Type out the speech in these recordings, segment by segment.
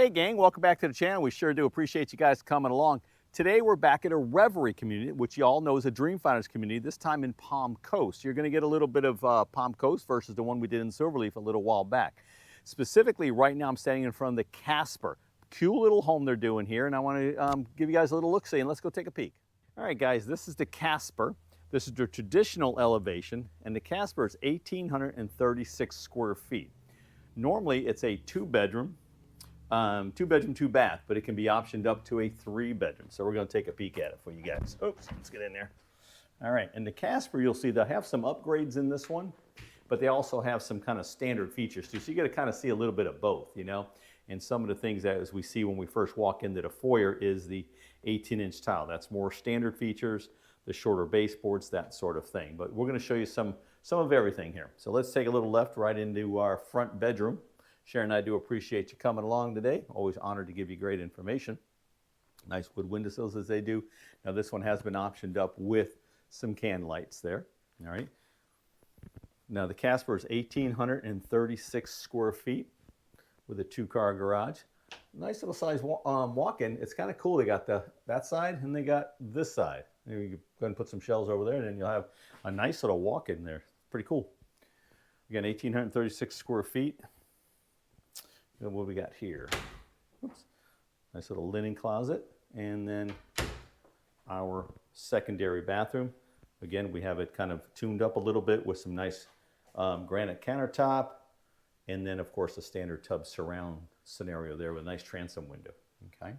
Hey gang, welcome back to the channel. We sure do appreciate you guys coming along. Today we're back at a Reverie community, which you all know is a Dream Finders community, this time in Palm Coast. You're going to get a little bit of Palm Coast versus the one we did in Silverleaf a little while back. Specifically, right now I'm standing in front of the Casper. Cute little home they're doing here, and I want to give you guys a little look-see, and let's go take a peek. All right guys, this is the Casper. This is the traditional elevation, and the Casper is 1,836 square feet. Normally it's a two-bedroom, two bath, but it can be optioned up to a 3-bedroom. So we're going to take a peek at it for you guys. Oops, let's get in there. All right, and the Casper, you'll see they'll have some upgrades in this one, but they also have some kind of standard features too. So you got to kind of see a little bit of both, you know. And some of the things that as we see when we first walk into the foyer is the 18-inch tile. That's more standard features, the shorter baseboards, that sort of thing. But we're going to show you some of everything here. So let's take a little left right into our front bedroom. Sharon and I do appreciate you coming along today. Always honored to give you great information. Nice wood windowsills as they do. Now this one has been optioned up with some can lights there. All right. Now the Casper is 1,836 square feet with a 2-car garage. Nice little size walk-in. It's kind of cool. They got that side and they got this side. Maybe you can go ahead and put some shelves over there and then you'll have a nice little walk-in there. Pretty cool. Again, 1,836 square feet. And what we got here? Oops. Nice little linen closet, and then our secondary bathroom. Again, we have it kind of tuned up a little bit with some nice granite countertop, and then of course the standard tub surround scenario there with a nice transom window. Okay.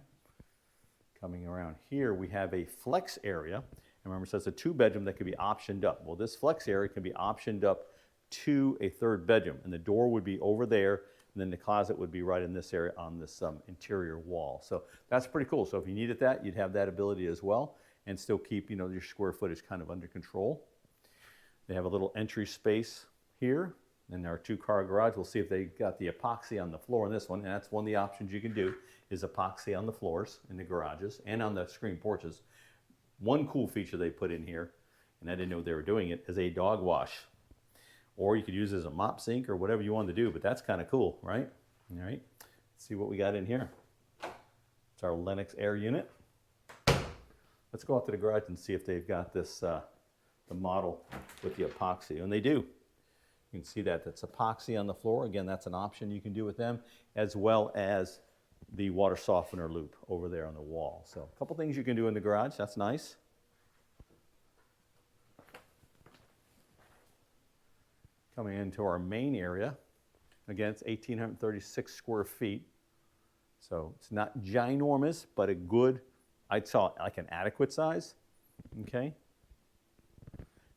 Coming around here, we have a flex area. And remember, it says a 2-bedroom that could be optioned up. Well, this flex area can be optioned up to a 3rd bedroom, and the door would be over there. And then the closet would be right in this area on this interior wall. So that's pretty cool. So if you needed that, you'd have that ability as well and still keep, you know, your square footage kind of under control. They have a little entry space here and our 2-car garage. We'll see if they got the epoxy on the floor in this one. And that's one of the options you can do is epoxy on the floors in the garages and on the screen porches. One cool feature they put in here, and I didn't know they were doing it, is a dog wash. Or you could use it as a mop sink or whatever you want to do, but that's kind of cool, right? All right, let's see what we got in here. It's our Lennox air unit. Let's go out to the garage and see if they've got this, the model with the epoxy, and they do. You can see that that's epoxy on the floor. Again, that's an option you can do with them, as well as the water softener loop over there on the wall. So a couple things you can do in the garage, that's nice. Coming into our main area, again, it's 1,836 square feet. So it's not ginormous, but a good, I'd call it like an adequate size, okay?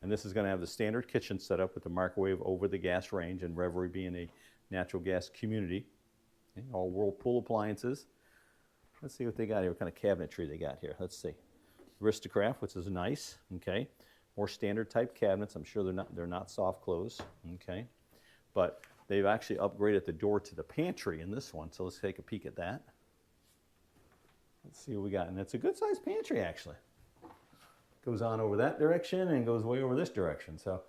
And this is gonna have the standard kitchen setup with the microwave over the gas range, and Reverie being a natural gas community. Okay, all Whirlpool appliances. Let's see what they got here, what kind of cabinetry they got here. Let's see. Aristocrat, which is nice, okay? More standard type cabinets. I'm sure they're not soft close, okay? But they've actually upgraded the door to the pantry in this one, so let's take a peek at that. Let's see what we got, and it's a good sized pantry actually. Goes on over that direction and goes way over this direction. So,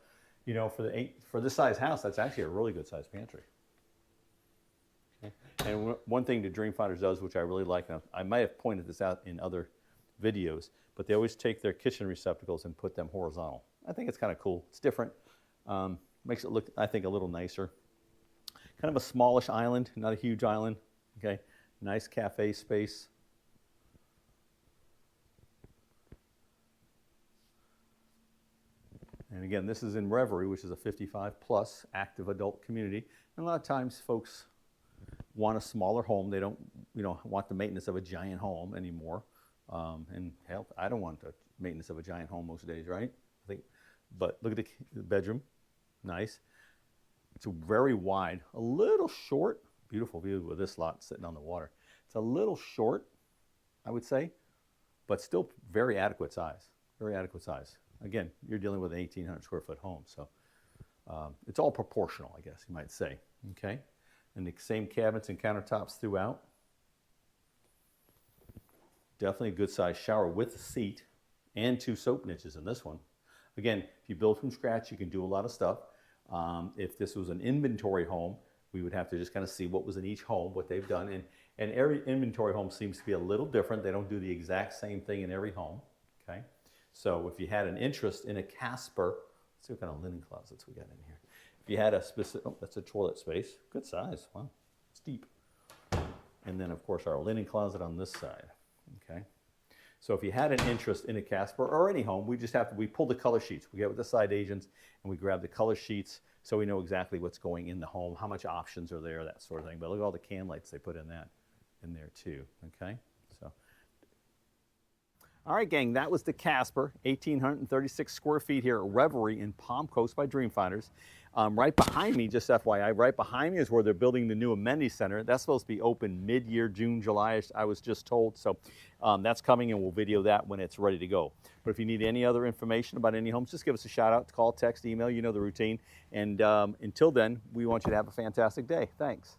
you know, for this size house, that's actually a really good sized pantry. Okay. And one thing the Dream Finders does, which I really like, now I might have pointed this out in other videos, but they always take their kitchen receptacles and put them horizontal. I think it's kind of cool. It's different. Makes it look, I think, a little nicer. Kind of a smallish island, not a huge island. Okay, nice cafe space. And again, this is in Reverie, which is a 55+ active adult community. And a lot of times folks want a smaller home. They don't, you know, want the maintenance of a giant home anymore. And hell, I don't want the maintenance of a giant home most days, right? I think, but look at the bedroom, nice. It's very wide, a little short. Beautiful view with this lot sitting on the water. It's a little short, I would say, but still very adequate size. Very adequate size. Again, you're dealing with an 1,800 square foot home, so it's all proportional, I guess you might say. Okay, and the same cabinets and countertops throughout. Definitely a good sized shower with a seat and 2 soap niches in this one. Again, if you build from scratch, you can do a lot of stuff. If this was an inventory home, we would have to just kind of see what was in each home, what they've done, And every inventory home seems to be a little different. They don't do the exact same thing in every home, okay? So if you had an interest in a Casper, let's see what kind of linen closets we got in here. If you had a specific, oh, that's a toilet space. Good size, wow, it's deep. And then of course our linen closet on this side, okay? So if you had an interest in a Casper or any home, we pull the color sheets. We get with the site agents and we grab the color sheets so we know exactly what's going in the home, how much options are there, that sort of thing. But look at all the can lights they put in there too, okay? So, all right, gang, that was the Casper, 1,836 square feet here at Reverie in Palm Coast by Dreamfinders. Right behind me, just FYI, right behind me is where they're building the new amenity center. That's supposed to be open mid-year, June, July, I was just told. So that's coming, and we'll video that when it's ready to go. But if you need any other information about any homes, just give us a shout out, call, text, email, you know the routine. And until then, we want you to have a fantastic day. Thanks.